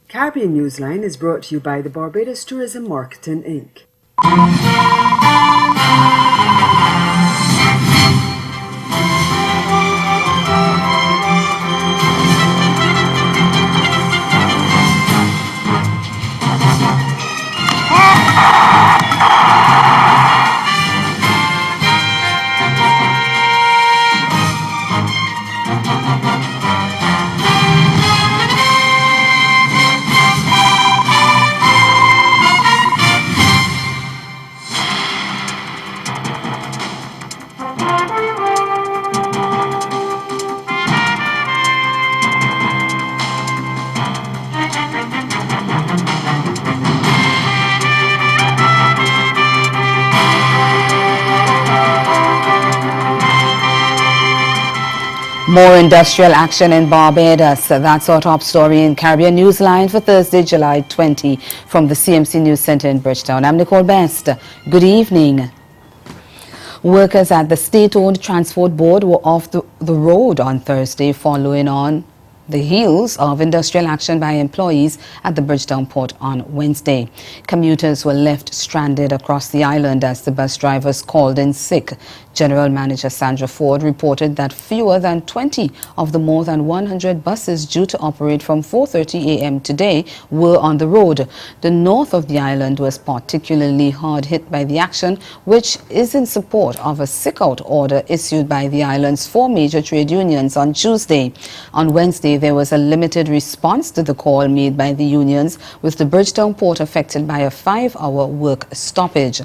Caribbean Newsline is brought to you by the Barbados Tourism Marketing Inc. More industrial action in Barbados. That's our top story in Caribbean Newsline for Thursday, July 20 from the CMC News Center in Bridgetown. I'm Nicole Best. Good evening. Workers at the state-owned transport board were off the road on Thursday following on the heels of industrial action by employees at the Bridgetown port on Wednesday. Commuters were left stranded across the island as the bus drivers called in sick. General Manager Sandra Ford reported that fewer than 20 of the more than 100 buses due to operate from 4:30 a.m. today were on the road. The north of the island was particularly hard hit by the action, which is in support of a sick-out order issued by the island's 4 major trade unions on Tuesday. On Wednesday, there was a limited response to the call made by the unions, with the Bridgetown port affected by a 5-hour work stoppage.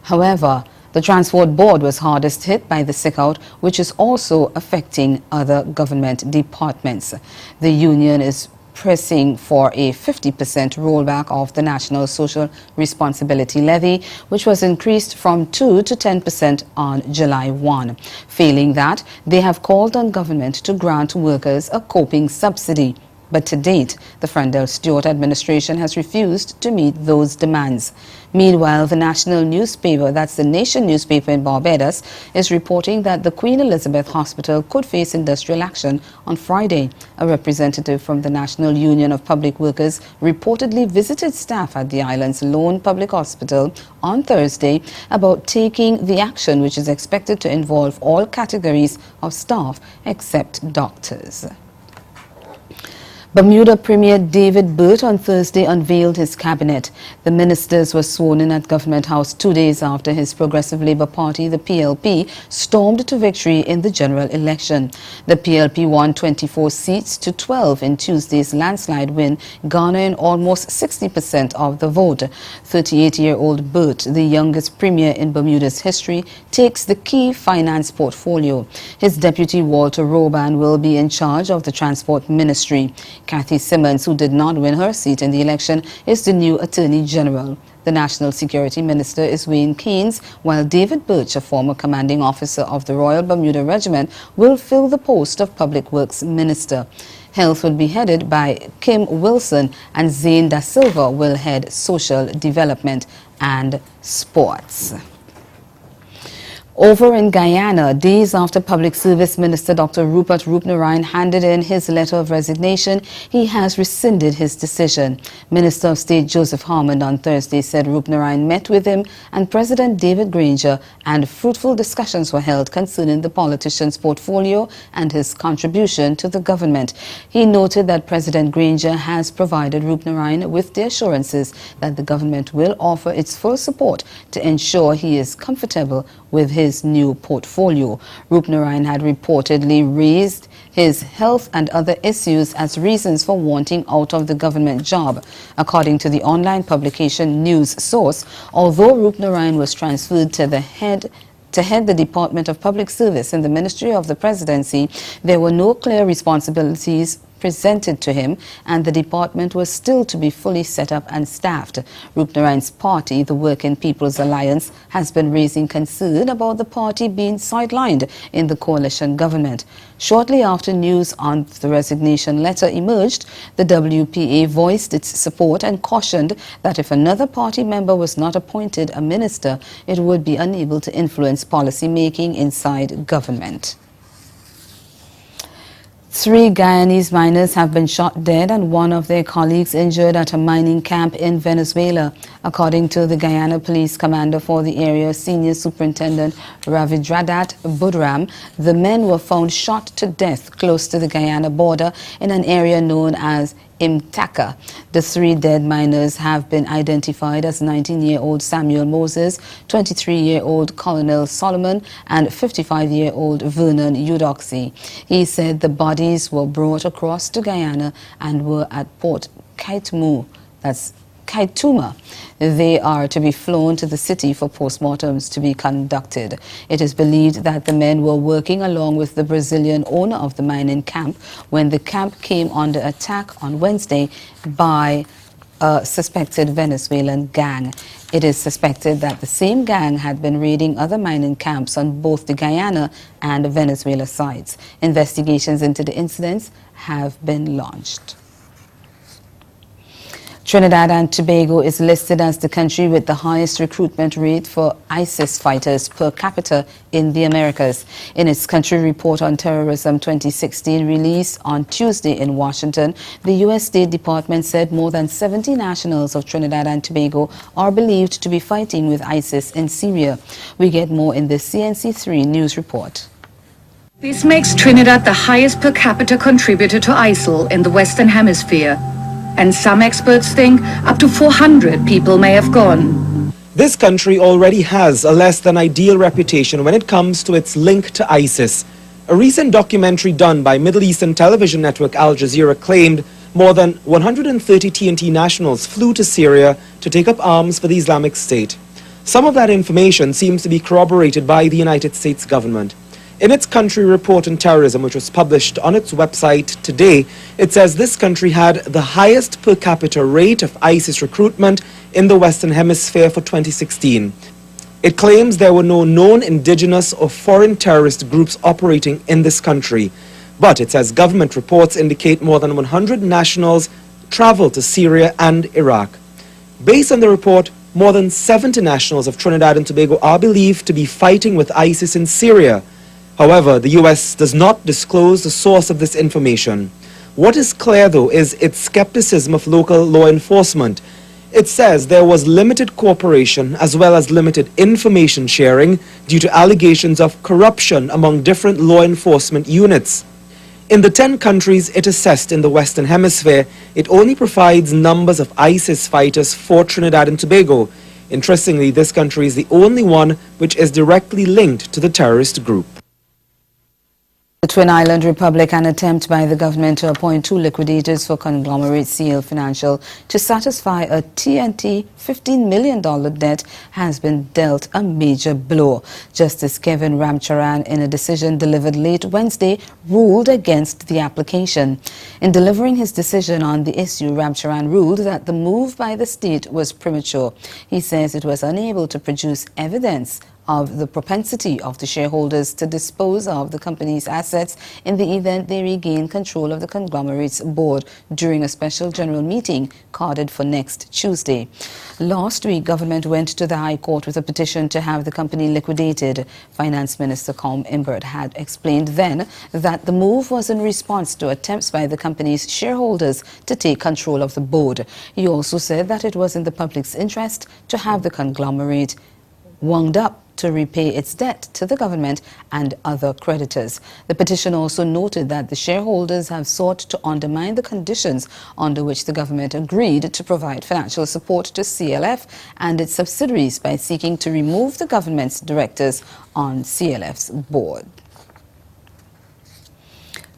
However, the Transport Board was hardest hit by the sick-out, which is also affecting other government departments. The union is pressing for a 50% rollback of the National Social Responsibility Levy, which was increased from 2 to 10% on July 1. Failing that, they have called on government to grant workers a coping subsidy. But to date, the Frandel Stewart administration has refused to meet those demands. Meanwhile, the national newspaper, that's the Nation newspaper in Barbados, is reporting that the Queen Elizabeth Hospital could face industrial action on Friday. A representative from the National Union of Public Workers reportedly visited staff at the island's lone public hospital on Thursday about taking the action, which is expected to involve all categories of staff except doctors. Bermuda Premier David Burt on Thursday unveiled his cabinet. The ministers were sworn in at Government House 2 days after his Progressive Labour Party, the PLP, stormed to victory in the general election. The PLP won 24 seats to 12 in Tuesday's landslide win, garnering almost 60% of the vote. 38-year-old Burt, the youngest premier in Bermuda's history, takes the key finance portfolio. His deputy Walter Roban will be in charge of the Transport Ministry. Kathy Simmons, who did not win her seat in the election, is the new Attorney General. The National Security Minister is Wayne Keynes, while David Birch, a former commanding officer of the Royal Bermuda Regiment, will fill the post of Public Works Minister. Health will be headed by Kim Wilson, and Zane Da Silva will head Social Development and Sports. Over in Guyana, days after Public Service Minister Dr. Rupert Roopnarine handed in his letter of resignation, he has rescinded his decision. Minister of State Joseph Harmon on Thursday said Roopnarine met with him and President David Granger, and fruitful discussions were held concerning the politician's portfolio and his contribution to the government. He noted that President Granger has provided Roopnarine with the assurances that the government will offer its full support to ensure he is comfortable with his new portfolio. Roopnarine had reportedly raised his health and other issues as reasons for wanting out of the government job. According to the online publication News Source, although Roopnarine was transferred to head the Department of Public Service in the Ministry of the Presidency, there were no clear responsibilities presented to him, and the department was still to be fully set up and staffed. Roopnarine's party, the Working People's Alliance, has been raising concern about the party being sidelined in the coalition government. Shortly after news on the resignation letter emerged, the WPA voiced its support and cautioned that if another party member was not appointed a minister, it would be unable to influence policy making inside government. 3 Guyanese miners have been shot dead and one of their colleagues injured at a mining camp in Venezuela. According to the Guyana Police Commander for the area, Senior Superintendent Ravidradat Budram, the men were found shot to death close to the Guyana border in an area known as Imtaka. The 3 dead miners have been identified as 19-year-old Samuel Moses, 23-year-old Colonel Solomon, and 55-year-old Vernon Eudoxie. He said the bodies were brought across to Guyana and were at Port Kaituma. That's Kaituma. They are to be flown to the city for postmortems to be conducted. It is believed that the men were working along with the Brazilian owner of the mining camp when the camp came under attack on Wednesday by a suspected Venezuelan gang. It is suspected that the same gang had been raiding other mining camps on both the Guyana and Venezuela sides. Investigations into the incidents have been launched. Trinidad and Tobago is listed as the country with the highest recruitment rate for ISIS fighters per capita in the Americas. In its country report on terrorism 2016 released on Tuesday in Washington, the U.S. State Department said more than 70 nationals of Trinidad and Tobago are believed to be fighting with ISIS in Syria. We get more in this CNC3 news report. This makes Trinidad the highest per capita contributor to ISIL in the Western Hemisphere. And some experts think up to 400 people may have gone. This country already has a less than ideal reputation when it comes to its link to ISIS. A recent documentary done by Middle Eastern television network Al Jazeera claimed more than 130 TNT nationals flew to Syria to take up arms for the Islamic State. Some of that information seems to be corroborated by the United States government. In its country report on terrorism, which was published on its website today, it says this country had the highest per capita rate of ISIS recruitment in the Western Hemisphere for 2016. It claims there were no known indigenous or foreign terrorist groups operating in this country. But it says government reports indicate more than 100 nationals traveled to Syria and Iraq. Based on the report, more than 70 nationals of Trinidad and Tobago are believed to be fighting with ISIS in Syria. However, the U.S. does not disclose the source of this information. What is clear, though, is its skepticism of local law enforcement. It says there was limited cooperation as well as limited information sharing due to allegations of corruption among different law enforcement units. In the 10 countries it assessed in the Western Hemisphere, it only provides numbers of ISIS fighters for Trinidad and Tobago. Interestingly, this country is the only one which is directly linked to the terrorist group. The Twin Island Republic, an attempt by the government to appoint 2 liquidators for conglomerate CL Financial to satisfy a TNT $15 million debt, has been dealt a major blow. Justice Kevin Ramcharan, in a decision delivered late Wednesday, ruled against the application. In delivering his decision on the issue, Ramcharan ruled that the move by the state was premature. He says it was unable to produce evidence of the propensity of the shareholders to dispose of the company's assets in the event they regain control of the conglomerate's board during a special general meeting carded for next Tuesday. Last week, government went to the High Court with a petition to have the company liquidated. Finance Minister Com Imbert had explained then that the move was in response to attempts by the company's shareholders to take control of the board. He also said that it was in the public's interest to have the conglomerate wound up to repay its debt to the government and other creditors. The petition also noted that the shareholders have sought to undermine the conditions under which the government agreed to provide financial support to CLF and its subsidiaries by seeking to remove the government's directors on CLF's board.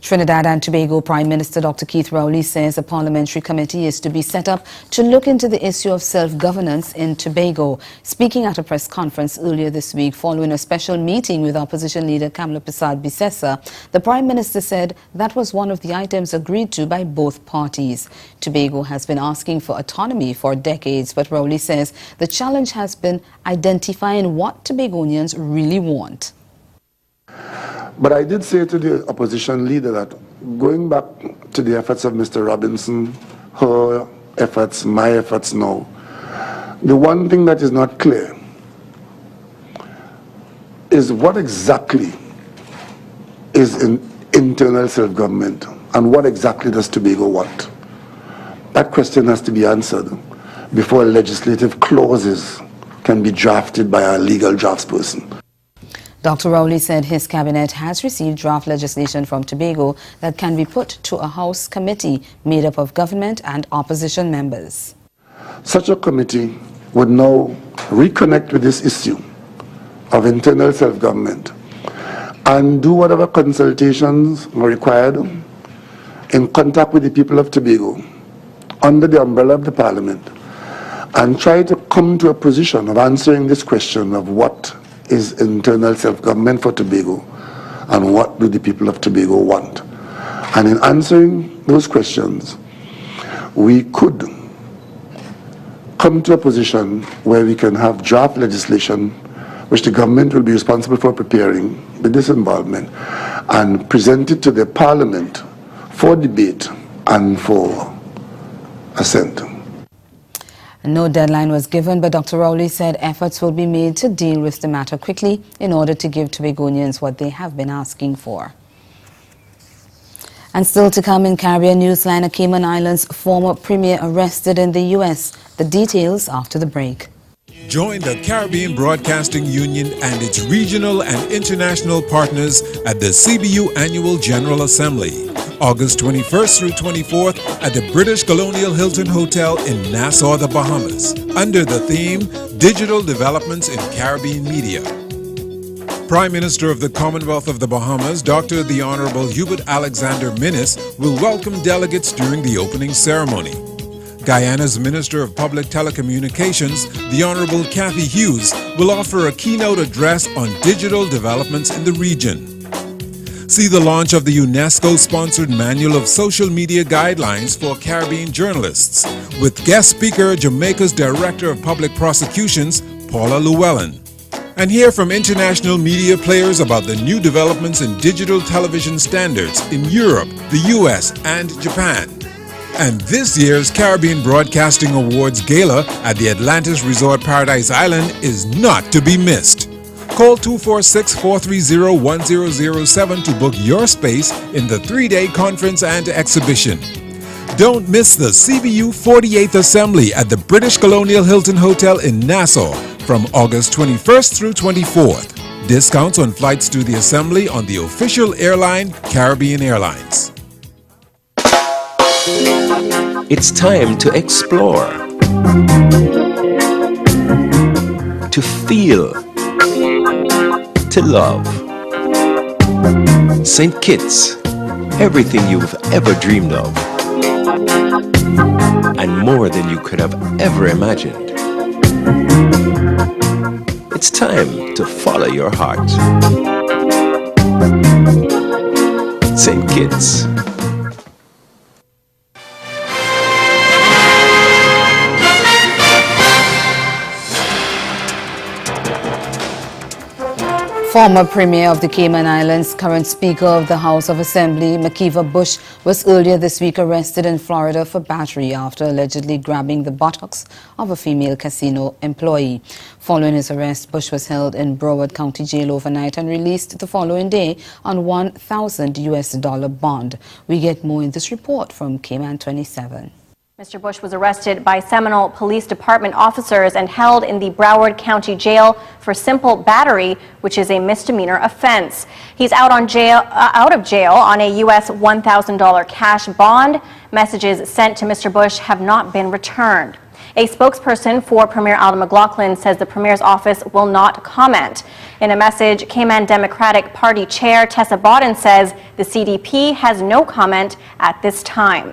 Trinidad and Tobago Prime Minister Dr. Keith Rowley says a parliamentary committee is to be set up to look into the issue of self-governance in Tobago. Speaking at a press conference earlier this week following a special meeting with opposition leader Kamla Persad-Bissessar, the Prime Minister said that was one of the items agreed to by both parties. Tobago has been asking for autonomy for decades, but Rowley says the challenge has been identifying what Tobagonians really want. But I did say to the opposition leader that going back to the efforts of Mr. Robinson, her efforts, my efforts now, the one thing that is not clear is what exactly is internal self-government, and what exactly does Tobago want? That question has to be answered before legislative clauses can be drafted by a legal draftsperson. Dr. Rowley said his cabinet has received draft legislation from Tobago that can be put to a House committee made up of government and opposition members. Such a committee would now reconnect with this issue of internal self-government and do whatever consultations are required in contact with the people of Tobago under the umbrella of the Parliament, and try to come to a position of answering this question of what is internal self-government for Tobago and what do the people of Tobago want. And in answering those questions, we could come to a position where we can have draft legislation which the government will be responsible for preparing with this involvement and present it to the Parliament for debate and for assent. No deadline was given, but Dr. Rowley said efforts will be made to deal with the matter quickly in order to give Tobagonians what they have been asking for. And still to come in Caribbean Newsline, a Cayman Islands former premier arrested in the U.S. The details after the break. Join the Caribbean Broadcasting Union and its regional and international partners at the CBU Annual General Assembly, August 21st through 24th at the British Colonial Hilton Hotel in Nassau, the Bahamas, under the theme Digital Developments in Caribbean Media. Prime Minister of the Commonwealth of the Bahamas, Dr. the Honorable Hubert Alexander Minnis, will welcome delegates during the opening ceremony. Guyana's Minister of Public Telecommunications, the Honorable Kathy Hughes, will offer a keynote address on digital developments in the region. See the launch of the UNESCO-sponsored Manual of Social Media Guidelines for Caribbean Journalists, with guest speaker Jamaica's Director of Public Prosecutions, Paula Llewellyn. And hear from international media players about the new developments in digital television standards in Europe, the US, and Japan. And this year's Caribbean Broadcasting Awards Gala at the Atlantis Resort Paradise Island is not to be missed. Call 246-430-1007 to book your space in the 3-day conference and exhibition. Don't miss the CBU 48th Assembly at the British Colonial Hilton Hotel in Nassau from August 21st through 24th. Discounts on flights to the Assembly on the official airline, Caribbean Airlines. It's time to explore, to feel, to love. St. Kitts, everything you've ever dreamed of, and more than you could have ever imagined. It's time to follow your heart. St. Kitts. Former Premier of the Cayman Islands, current Speaker of the House of Assembly, Makiva Bush, was earlier this week arrested in Florida for battery after allegedly grabbing the buttocks of a female casino employee. Following his arrest, Bush was held in Broward County Jail overnight and released the following day on $1,000 bond. We get more in this report from Cayman 27. Mr. Bush was arrested by Seminole Police Department officers and held in the Broward County Jail for simple battery, which is a misdemeanor offense. He's out of jail on a U.S. $1,000 cash bond. Messages sent to Mr. Bush have not been returned. A spokesperson for Premier Alden McLaughlin says the Premier's office will not comment. In a message, Cayman Democratic Party Chair Tessa Bodden says the CDP has no comment at this time.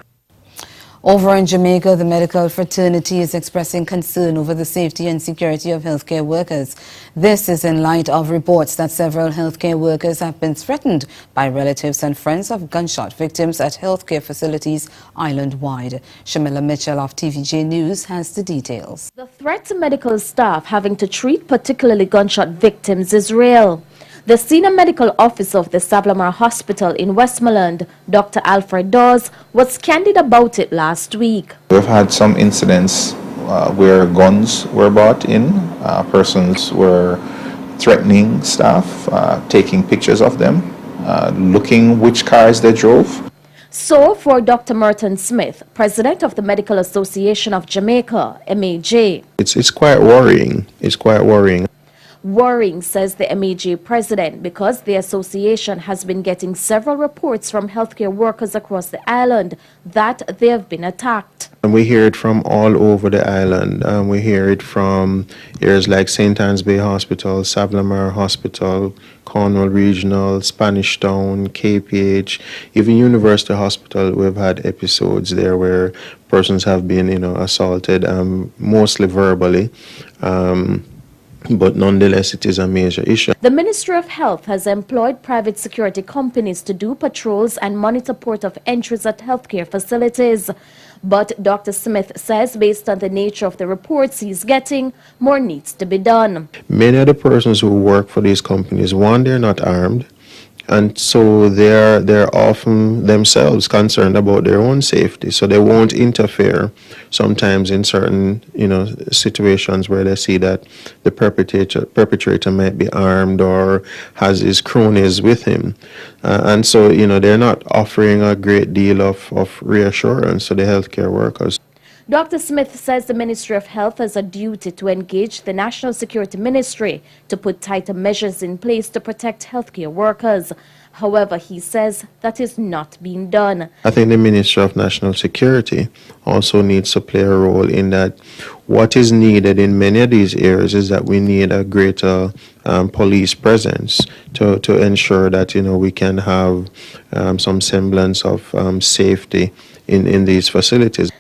Over in Jamaica, the medical fraternity is expressing concern over the safety and security of healthcare workers. This is in light of reports that several healthcare workers have been threatened by relatives and friends of gunshot victims at healthcare facilities island-wide. Shamila Mitchell of TVJ News has the details. The threat to medical staff having to treat particularly gunshot victims is real. The senior medical officer of the Sablamar Hospital in Westmoreland, Dr. Alfred Dawes, was candid about it last week. We've had some incidents where guns were brought in, persons were threatening staff, taking pictures of them, looking which cars they drove. So, for Dr. Merton Smith, president of the Medical Association of Jamaica, MAJ. It's quite worrying. It's quite worrying. Worrying, says the MAJ president, because the association has been getting several reports from healthcare workers across the island that they have been attacked. And we hear it from all over the island. We hear it from areas like St. Anne's Bay Hospital, Savlamar Hospital, Cornwall Regional, Spanish Town, KPH, even University Hospital. We've had episodes there where persons have been, assaulted, mostly verbally. But nonetheless, it is a major issue. The Ministry of Health has employed private security companies to do patrols and monitor port of entries at healthcare facilities. But Dr. Smith says, based on the nature of the reports he's getting, more needs to be done. Many of the persons who work for these companies, one, they're not armed, and so they're often themselves concerned about their own safety, so they won't interfere sometimes in certain situations where they see that the perpetrator might be armed or has his cronies with him, and so they're not offering a great deal of reassurance to the healthcare workers. Dr. Smith says the Ministry of Health has a duty to engage the National Security Ministry to put tighter measures in place to protect healthcare workers. However, he says that is not being done. I think the Ministry of National Security also needs to play a role in that. What is needed in many of these areas is that we need a greater police presence to ensure that we can have some semblance of safety in these facilities.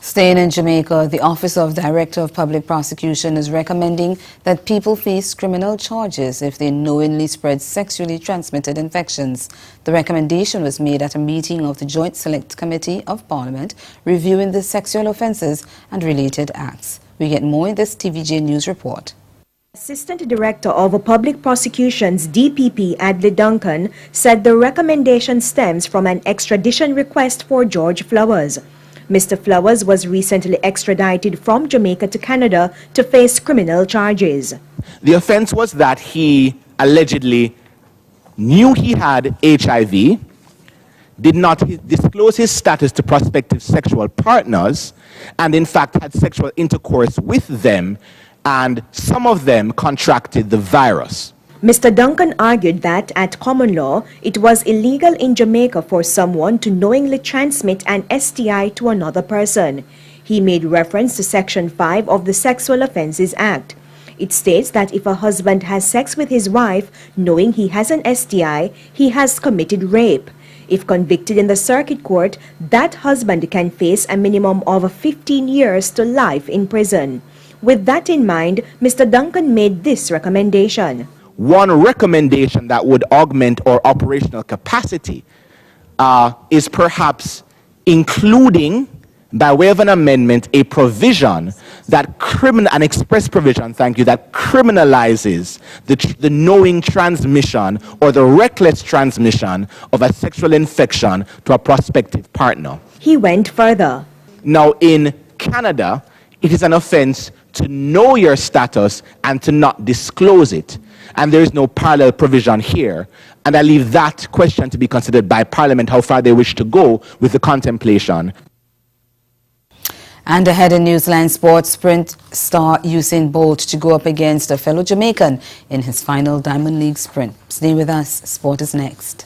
Staying in Jamaica, the Office of Director of Public Prosecution is recommending that people face criminal charges if they knowingly spread sexually transmitted infections. The recommendation was made at a meeting of the Joint Select Committee of Parliament reviewing the sexual offences and related acts. We get more in this TVJ News report. Assistant Director of Public Prosecutions DPP Adley Duncan said the recommendation stems from an extradition request for George Flowers. Mr. Flowers was recently extradited from Jamaica to Canada to face criminal charges. The offense was that he allegedly knew he had HIV, did not disclose his status to prospective sexual partners, and in fact had sexual intercourse with them, and some of them contracted the virus. Mr. Duncan argued that, at common law, it was illegal in Jamaica for someone to knowingly transmit an STI to another person. He made reference to Section 5 of the Sexual Offences Act. It states that if a husband has sex with his wife knowing he has an STI, he has committed rape. If convicted in the circuit court, that husband can face a minimum of 15 years to life in prison. With that in mind, Mr. Duncan made this recommendation. One recommendation that would augment our operational capacity is perhaps including, by way of an amendment, a provision that an express provision, that criminalizes the knowing transmission or the reckless transmission of a sexual infection to a prospective partner. He went further. Now, in Canada, it is an offense to know your status and to not disclose it. And there is no parallel provision here. And I leave that question to be considered by Parliament, how far they wish to go with the contemplation. And ahead in Newsline sports, sprint star Usain Bolt to go up against a fellow Jamaican in his final Diamond League sprint. Stay with us. Sport is next.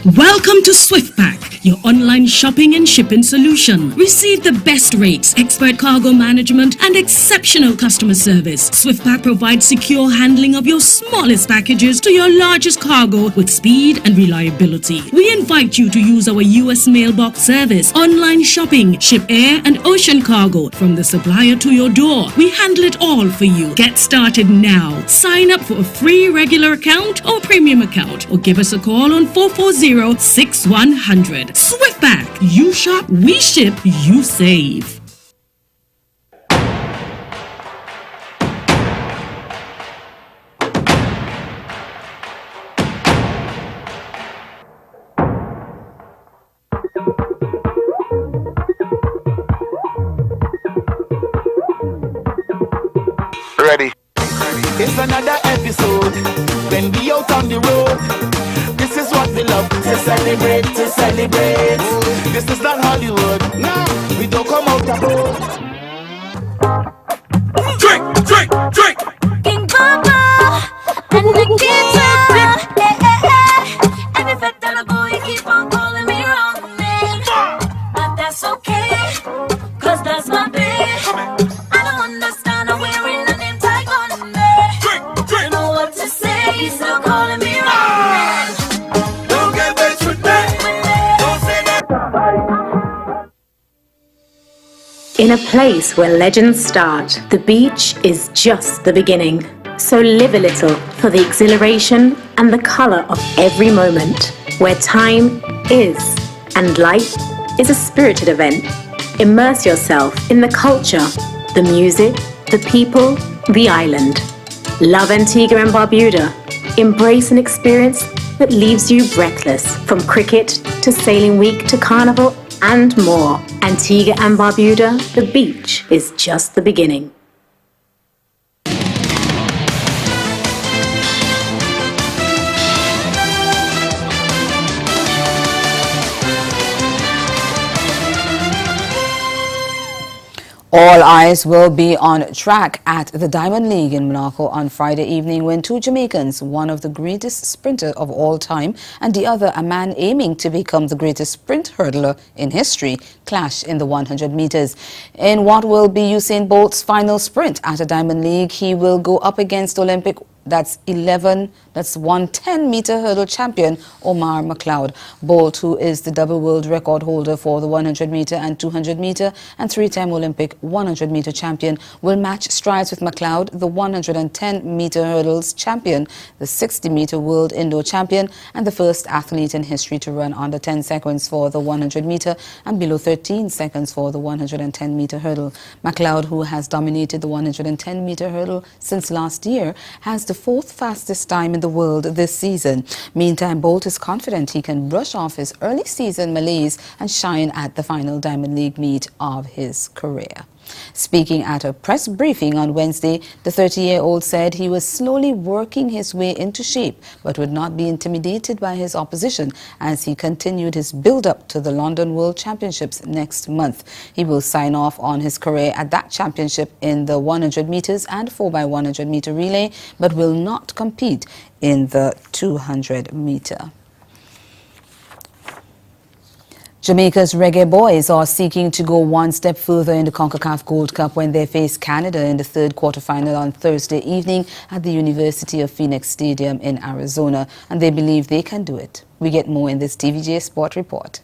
Welcome to SwiftPack, your online shopping and shipping solution. Receive the best rates, expert cargo management, and exceptional customer service. SwiftPack provides secure handling of your smallest packages to your largest cargo with speed and reliability. We invite you to use our US mailbox service, online shopping, ship air and ocean cargo from the supplier to your door. We handle it all for you. Get started now. Sign up for a free regular account or premium account, or give us a call on 440-6100. SwiftPack. You shop, we ship, you save. Ready. It's another episode. when we out on the road. This is what we love, to celebrate, to celebrate. This is not Hollywood, no, we don't come out the road. Drink, drink, drink. King Papa and Nikita. Every fact that a boy keep on calling me wrong name. But that's okay, cause that's my babe. I don't understand how wearing a name tag on me. Don't know what to say, he's still calling me wrong name. Don't get vexed with me. Don't say that. In a place where legends start, the beach is just the beginning. So live a little for the exhilaration and the color of every moment, where time is and life is a spirited event. Immerse yourself in the culture, the music, the people, the island. Love Antigua and Barbuda. Embrace an experience that leaves you breathless, from cricket to sailing week to carnival and more. Antigua and Barbuda, the beach is just the beginning. All eyes will be on track at the Diamond League in Monaco on Friday evening when two Jamaicans, one of the greatest sprinter of all time and the other a man aiming to become the greatest sprint hurdler in history, clash in the 100 meters. In what will be Usain Bolt's final sprint at a Diamond League, he will go up against Olympic 110-meter hurdle champion Omar McLeod. Bolt, who is the double world record holder for the 100-meter and 200-meter and three-time Olympic 100-meter champion, will match strides with McLeod, the 110-meter hurdles champion, the 60-meter world indoor champion, and the first athlete in history to run under 10 seconds for the 100-meter and below 13 seconds for the 110-meter hurdle. McLeod, who has dominated the 110-meter hurdle since last year, has the fourth fastest time in the world this season. Meantime, Bolt is confident he can brush off his early season malaise and shine at the final Diamond League meet of his career. Speaking at a press briefing on Wednesday, the 30-year-old said he was slowly working his way into shape but would not be intimidated by his opposition as he continued his build-up to the London World Championships next month. He will sign off on his career at that championship in the 100 meters and 4x100 meter relay, but will not compete in the 200 meter. Jamaica's Reggae Boys are seeking to go one step further in the CONCACAF Gold Cup when they face Canada in the third quarterfinal on Thursday evening at the University of Phoenix Stadium in Arizona, and they believe they can do it. We get more in this TVJ Sport report.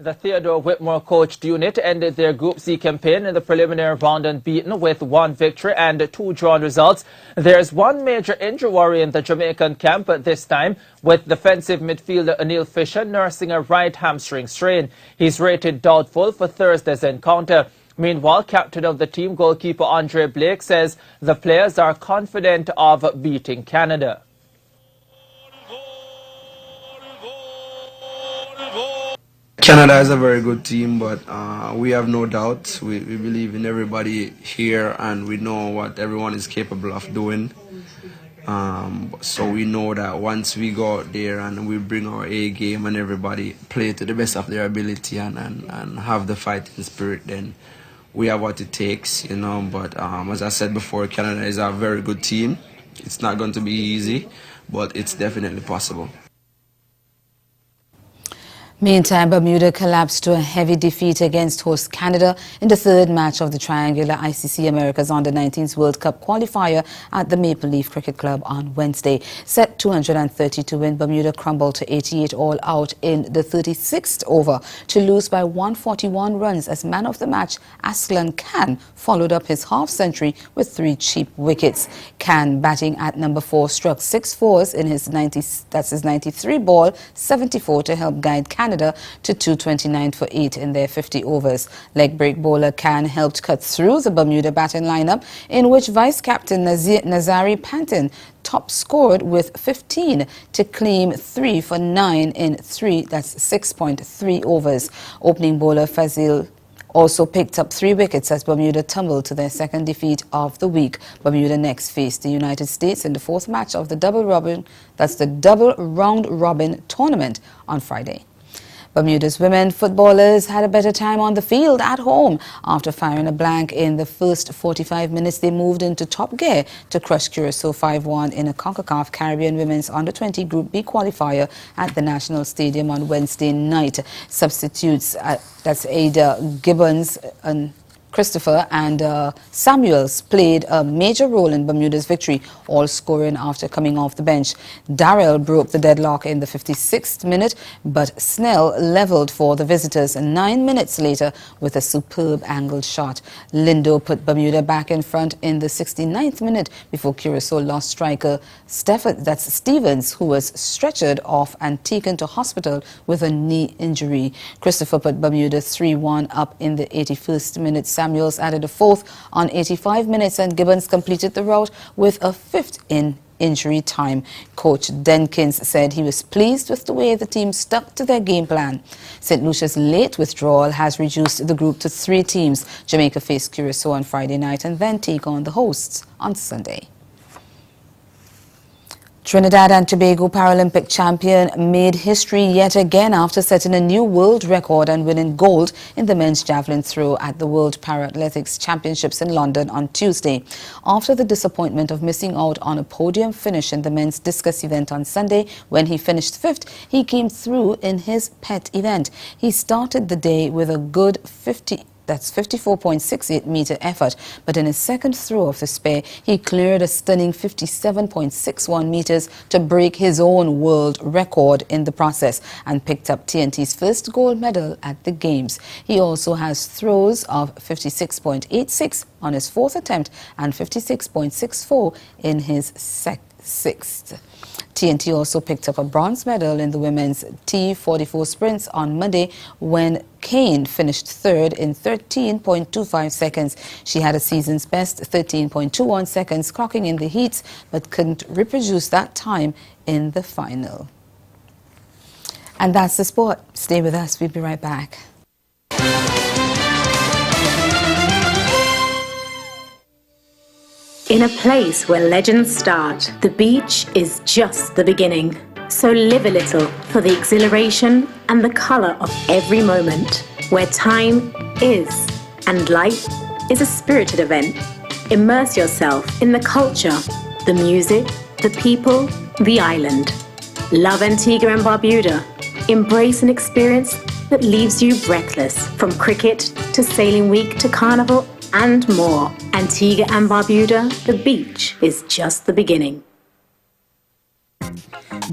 The Theodore Whitmore coached unit ended their Group C campaign in the preliminary round unbeaten with 1 victory and 2 drawn results. There's one major injury worry in the Jamaican camp this time, with defensive midfielder Anil Fisher nursing a right hamstring strain. He's rated doubtful for Thursday's encounter. Meanwhile, captain of the team, goalkeeper Andre Blake, says the players are confident of beating Canada. Canada is a very good team, but we have no doubt. We believe in everybody here, and we know what everyone is capable of doing. So we know that once we go out there and we bring our A game and everybody play to the best of their ability and have the fighting spirit, then we have what it takes, you know. But as I said before, Canada is a very good team. It's not going to be easy, but it's definitely possible. Meantime, Bermuda collapsed to a heavy defeat against host Canada in the third match of the triangular ICC America's Under-19s World Cup qualifier at the Maple Leaf Cricket Club on Wednesday. Set 230 to win, Bermuda crumbled to 88 all out in the 36th over to lose by 141 runs as man of the match Aslan Khan followed up his half-century with 3 cheap wickets. Khan, batting at number 4, struck 6 fours in his 93 ball 74 to help guide Canada to 229 for 8 in their 50 overs. Leg break bowler Khan helped cut through the Bermuda batting lineup, in which vice-captain Nazari Pantin top scored with 15 to claim 3 for 9 in 6.3 overs. Opening bowler Fazil also picked up 3 wickets as Bermuda tumbled to their second defeat of the week. Bermuda next faced the United States in the 4th match of the double round robin tournament on Friday. Bermuda's women footballers had a better time on the field at home. After firing a blank in the first 45 minutes, they moved into top gear to crush Curacao 5-1 in a CONCACAF Caribbean Women's Under-20 Group B qualifier at the National Stadium on Wednesday night. Substitutes, that's Ada Gibbons and Christopher and Samuels played a major role in Bermuda's victory, all scoring after coming off the bench. Darrell broke the deadlock in the 56th minute, but Snell leveled for the visitors 9 minutes later with a superb angled shot. Lindo put Bermuda back in front in the 69th minute before Curacao lost striker Stevens, who was stretchered off and taken to hospital with a knee injury. Christopher put Bermuda 3-1 up in the 81st minute. Samuels added a 4th on 85 minutes and Gibbons completed the rout with a 5th in injury time. Coach Denkins said he was pleased with the way the team stuck to their game plan. St. Lucia's late withdrawal has reduced the group to 3 teams. Jamaica face Curacao on Friday night and then take on the hosts on Sunday. Trinidad and Tobago Paralympic champion made history yet again after setting a new world record and winning gold in the men's javelin throw at the World Para-Athletics Championships in London on Tuesday. After the disappointment of missing out on a podium finish in the men's discus event on Sunday, when he finished 5th, he came through in his pet event. He started the day with a good 54.68 meter effort, but in his second throw of the spear, he cleared a stunning 57.61 meters to break his own world record in the process and picked up TNT's first gold medal at the Games. He also has throws of 56.86 on his 4th attempt and 56.64 in his 6th. TNT also picked up a bronze medal in the women's T44 sprints on Monday when Kane finished 3rd in 13.25 seconds. She had a season's best 13.21 seconds clocking in the heats but couldn't reproduce that time in the final. And that's the sport. Stay with us. We'll be right back. In a place where legends start, the beach is just the beginning. So live a little for the exhilaration and the color of every moment, where time is and life is a spirited event. Immerse yourself in the culture, the music, the people, the island. Love Antigua and Barbuda. Embrace an experience that leaves you breathless, from cricket to sailing week to carnival and more. Antigua and Barbuda, the beach is just the beginning.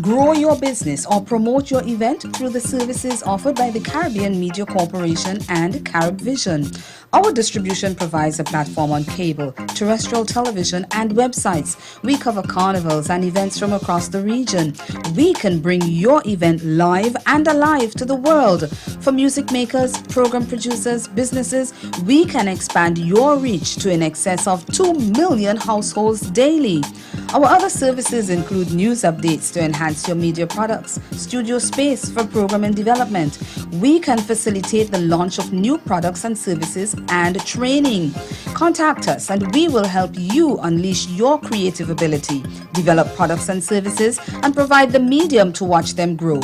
Grow your business or promote your event through the services offered by the Caribbean Media Corporation and CaribVision. Our distribution provides a platform on cable, terrestrial television, and websites. We cover carnivals and events from across the region. We can bring your event live and alive to the world. For music makers, program producers, businesses, we can expand your reach to in excess of 2 million households daily. Our other services include news updates to enhance your media products, studio space for program and development. We can facilitate the launch of new products and services and training. Contact us and we will help you unleash your creative ability, develop products and services, and provide the medium to watch them grow.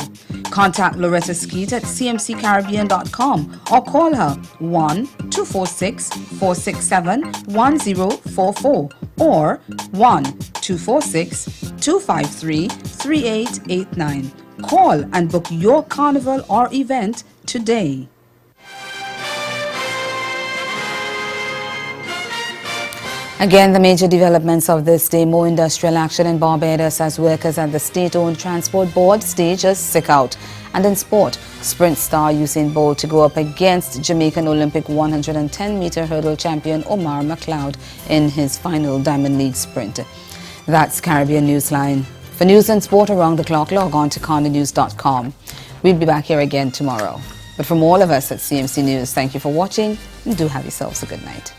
Contact Loretta Skeet at cmccaribbean.com or call her 1-246-467-1044 or 1-246-253-3889. Call and book your carnival or event today. Again, the major developments of this day: more industrial action in Barbados as workers at the state-owned transport board stage a sick out. And in sport, sprint star Usain Bolt to go up against Jamaican Olympic 110-meter hurdle champion Omar McLeod in his final Diamond League sprint. That's Caribbean Newsline. For news and sport around the clock, log on to condanews.com. We'll be back here again tomorrow. But from all of us at CMC News, thank you for watching and do have yourselves a good night.